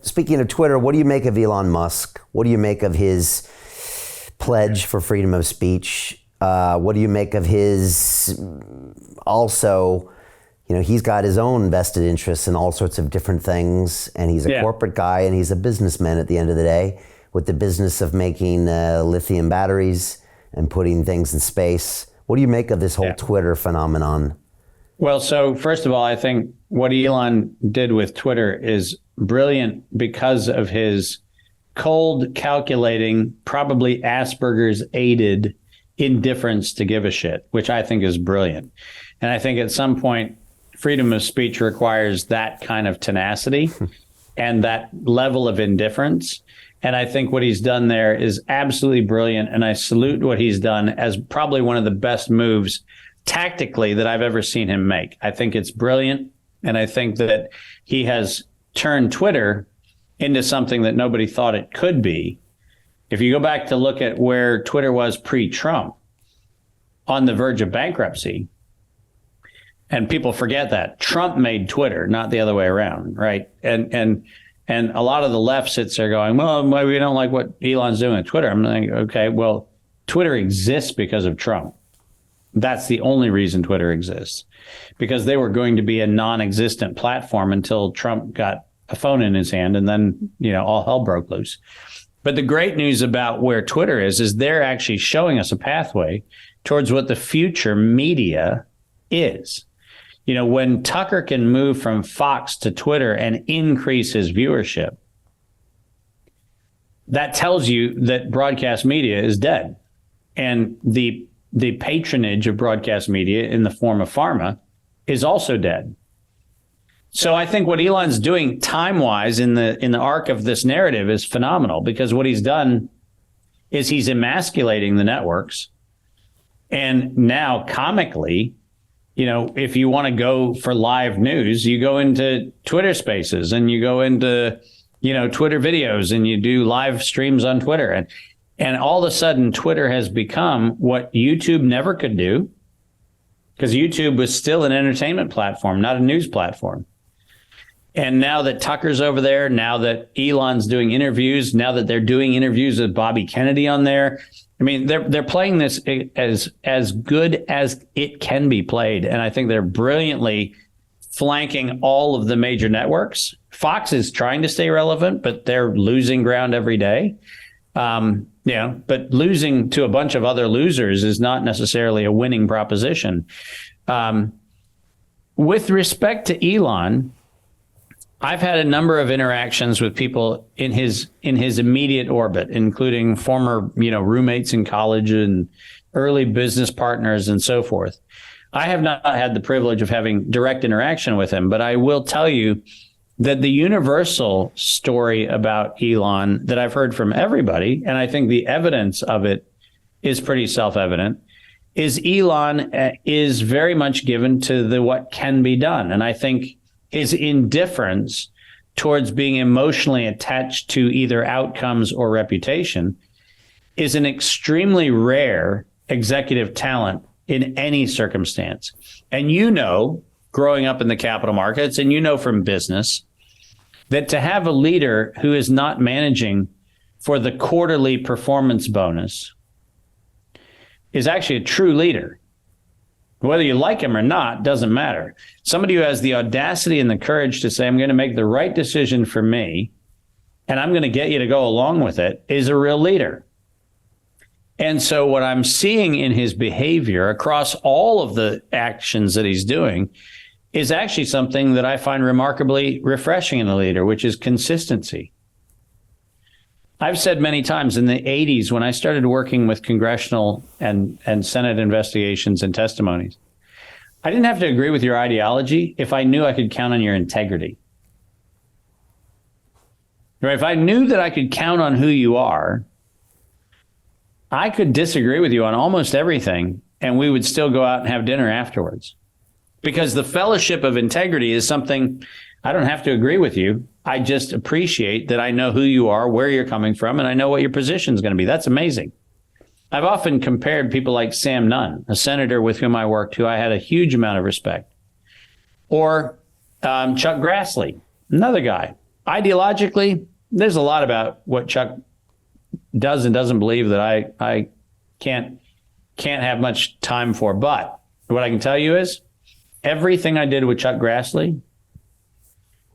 speaking of Twitter, what do you make of Elon Musk? What do you make of his pledge for freedom of speech? What do you make of his also, he's got his own vested interests in all sorts of different things, and he's a corporate guy, and he's a businessman at the end of the day with the business of making lithium batteries and putting things in space. What do you make of this whole Twitter phenomenon? Well, so first of all, I think what Elon did with Twitter is brilliant because of his cold, calculating, probably Asperger's aided indifference to give a shit, which I think is brilliant. And I think at some point, freedom of speech requires that kind of tenacity and that level of indifference. And I think what he's done there is absolutely brilliant. And I salute what he's done as probably one of the best moves tactically that I've ever seen him make. I think it's brilliant. And I think that he has turned Twitter into something that nobody thought it could be. If you go back to look at where Twitter was pre-Trump, on the verge of bankruptcy, and people forget that Trump made Twitter, not the other way around, right? And a lot of the left sits there going, well, we don't like what Elon's doing with Twitter. I'm like, okay, well, Twitter exists because of Trump. That's the only reason Twitter exists, because they were going to be a non-existent platform until Trump got a phone in his hand, and then, all hell broke loose. But the great news about where Twitter is they're actually showing us a pathway towards what the future media is. When Tucker can move from Fox to Twitter and increase his viewership, that tells you that broadcast media is dead. And the patronage of broadcast media in the form of pharma is also dead. So I think what Elon's doing time-wise in the arc of this narrative is phenomenal, because what he's done is he's emasculating the networks. And now comically, if you want to go for live news, you go into Twitter Spaces and you go into, Twitter videos and you do live streams on Twitter. And all of a sudden, Twitter has become what YouTube never could do, because YouTube was still an entertainment platform, not a news platform. And now that Tucker's over there, now that Elon's doing interviews, now that they're doing interviews with Bobby Kennedy on there, I mean, they're playing this as good as it can be played. And I think they're brilliantly flanking all of the major networks. Fox is trying to stay relevant, but they're losing ground every day. But losing to a bunch of other losers is not necessarily a winning proposition. With respect to Elon, I've had a number of interactions with people in his immediate orbit, including former, roommates in college and early business partners and so forth. I have not had the privilege of having direct interaction with him, but I will tell you that the universal story about Elon that I've heard from everybody, and I think the evidence of it is pretty self-evident, is Elon is very much given to the what can be done. And I think his indifference towards being emotionally attached to either outcomes or reputation is an extremely rare executive talent in any circumstance. And growing up in the capital markets, and from business, that to have a leader who is not managing for the quarterly performance bonus is actually a true leader. Whether you like him or not doesn't matter. Somebody who has the audacity and the courage to say, I'm going to make the right decision for me, and I'm going to get you to go along with it, is a real leader. And so what I'm seeing in his behavior across all of the actions that he's doing is actually something that I find remarkably refreshing in a leader, which is consistency. I've said many times in the 80s, when I started working with congressional and Senate investigations and testimonies, I didn't have to agree with your ideology if I knew I could count on your integrity. Right? If I knew that I could count on who you are, I could disagree with you on almost everything, and we would still go out and have dinner afterwards. Because the fellowship of integrity is something I don't have to agree with you. I just appreciate that I know who you are, where you're coming from, and I know what your position is going to be. That's amazing. I've often compared people like Sam Nunn, a senator with whom I worked, who I had a huge amount of respect, or Chuck Grassley, another guy ideologically, there's a lot about what Chuck does and doesn't believe that I can't have much time for. But what I can tell you is everything I did with Chuck Grassley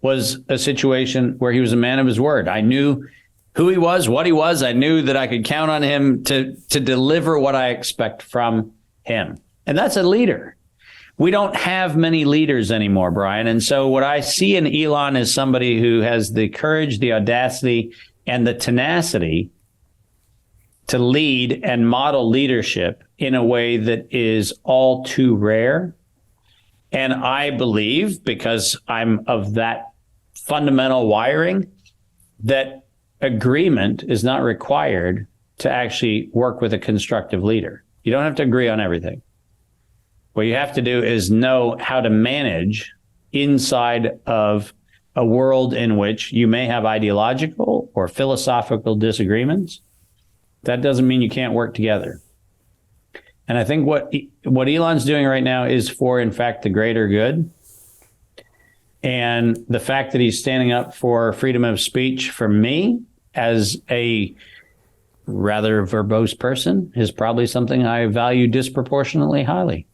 was a situation where he was a man of his word. I knew who he was, what he was. I knew that I could count on him to deliver what I expect from him. And that's a leader. We don't have many leaders anymore, Brian. And so what I see in Elon is somebody who has the courage, the audacity, and the tenacity to lead and model leadership in a way that is all too rare. And I believe, because I'm of that fundamental wiring, that agreement is not required to actually work with a constructive leader. You don't have to agree on everything. What you have to do is know how to manage inside of a world in which you may have ideological or philosophical disagreements. That doesn't mean you can't work together. And I think what Elon's doing right now is for, in fact, the greater good. And the fact that he's standing up for freedom of speech, for me, as a rather verbose person, is probably something I value disproportionately highly.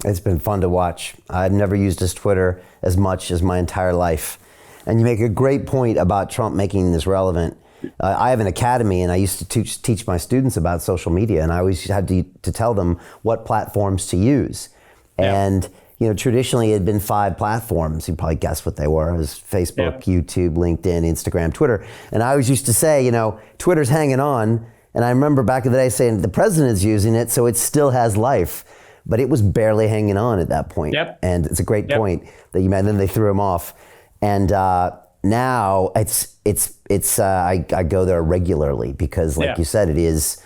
It's been fun to watch. I've never used his Twitter as much as my entire life. And you make a great point about Trump making this relevant. I have an academy, and I used to teach my students about social media, and I always had to tell them what platforms to use. Yeah. And traditionally it had been 5 platforms. You probably guess what they were. It was Facebook, YouTube, LinkedIn, Instagram, Twitter. And I always used to say, Twitter's hanging on. And I remember back in the day saying the president's using it, so it still has life. But it was barely hanging on at that point. Yep. And it's a great point that you made. And then they threw him off. And now I go there regularly because, like you said, it is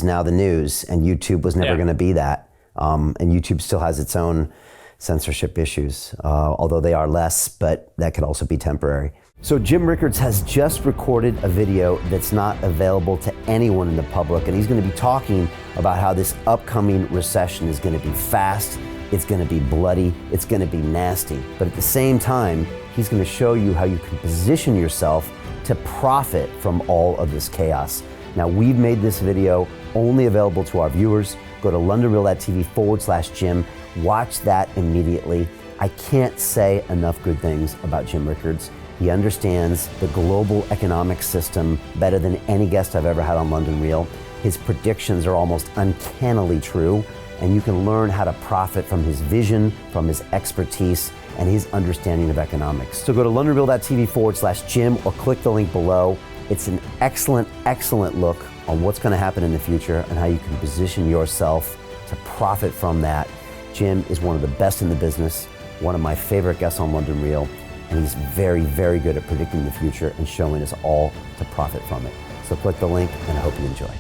now the news, and YouTube was never going to be that. And YouTube still has its own censorship issues, although they are less, but that could also be temporary. So Jim Rickards has just recorded a video that's not available to anyone in the public, and he's going to be talking about how this upcoming recession is going to be fast, it's going to be bloody, it's going to be nasty. But at the same time, he's going to show you how you can position yourself to profit from all of this chaos. Now, we've made this video only available to our viewers. Go to londonreal.tv/Jim. Watch that immediately. I can't say enough good things about Jim Rickards. He understands the global economic system better than any guest I've ever had on London Real. His predictions are almost uncannily true, and you can learn how to profit from his vision, from his expertise, and his understanding of economics. So go to londonreal.tv/Jim or click the link below. It's an excellent, excellent look on what's going to happen in the future and how you can position yourself to profit from that. Jim is one of the best in the business, one of my favorite guests on London Real, and he's very, very good at predicting the future and showing us all to profit from it. So click the link, and I hope you enjoy.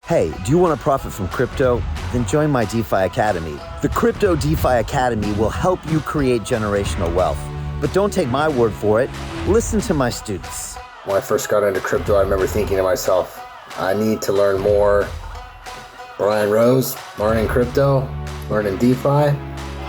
Hey, do you want to profit from crypto? Then join my DeFi Academy. The Crypto DeFi Academy will help you create generational wealth. But don't take my word for it. Listen to my students. When I first got into crypto, I remember thinking to myself, I need to learn more. Brian Rose, learning crypto, learning DeFi,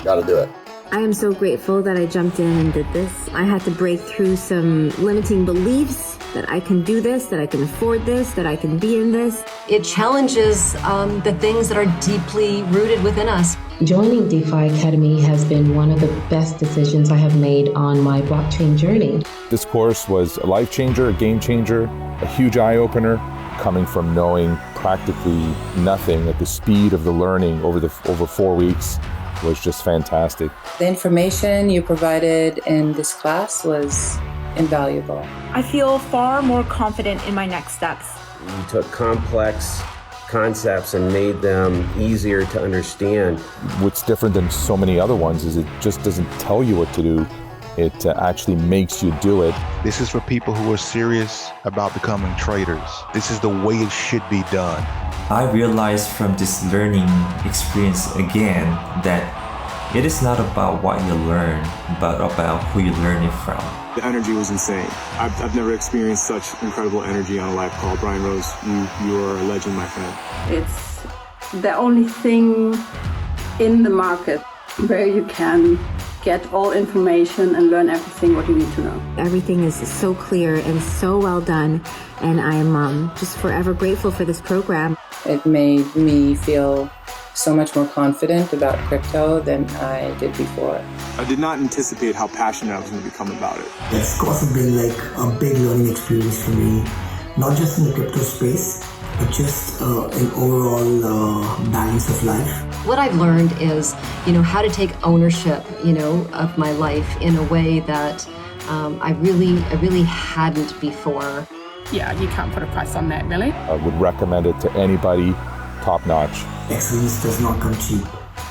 gotta do it. I am so grateful that I jumped in and did this. I had to break through some limiting beliefs that I can do this, that I can afford this, that I can be in this. It challenges the things that are deeply rooted within us. Joining DeFi Academy has been one of the best decisions I have made on my blockchain journey. This course was a life changer, a game changer, a huge eye-opener, coming from knowing practically nothing at the speed of the learning over 4 weeks was just fantastic. The information you provided in this class was invaluable. I feel far more confident in my next steps. You took complex concepts and made them easier to understand. What's different than so many other ones is it just doesn't tell you what to do. It actually makes you do it. This is for people who are serious about becoming traders. This is the way it should be done. I realized from this learning experience again that it is not about what you learn, but about who you learn it from. The energy was insane. I've never experienced such incredible energy on a live call. Brian Rose, you are a legend, my friend. It's the only thing in the market where you can get all information and learn everything what you need to know. Everything is so clear and so well done, and I'm just forever grateful for this program. It made me feel so much more confident about crypto than I did before. I did not anticipate how passionate I was going to become about it. It's also been like a big learning experience for me, not just in the crypto space, but just an overall balance of life. What I've learned is, how to take ownership, of my life in a way that I really hadn't before. Yeah, you can't put a price on that, really. I would recommend it to anybody, top notch. Excellence does not come cheap.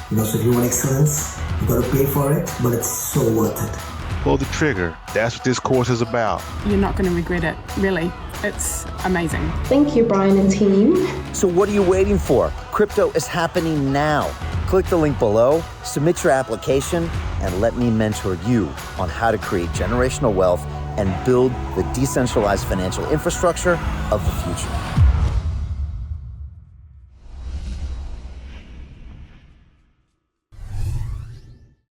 So if you want excellence, you gotta pay for it, but it's so worth it. Pull the trigger. That's what this course is about. You're not going to regret it, really. It's amazing. Thank you, Brian and team. So what are you waiting for? Crypto is happening now. Click the link below, submit your application, and let me mentor you on how to create generational wealth and build the decentralized financial infrastructure of the future.